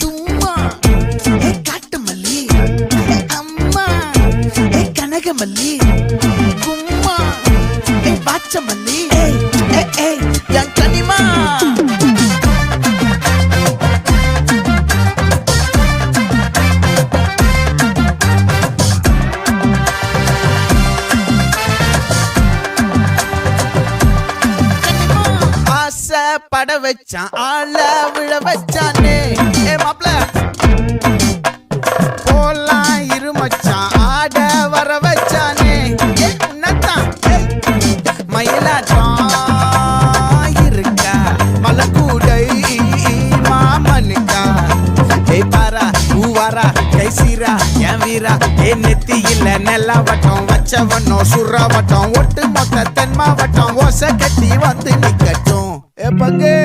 தும்மா காட்டு மல்லி, அம்மா கனகமல்லி, கும்மா பாச்ச மல்லி, என் கனிமா. பட வச்சான் ஆள விழ வச்சானே மாப்ள போலாம் இருமச்சான் ஆட வர வச்சானே உன்னத்தான் மயிலாட்டம் இருக்கா மலக்கூடை மாமனுக்கா பாரா பூவாரா கைசீரா என் வீரா நெத்தி இல்ல நெல்லா வட்டம் வச்சவனோ சுறா வட்டம் ஒட்டு மொத்த தென் மாவட்டம் ஓசை கட்டி வந்து நிக்கட்டும் பங்கே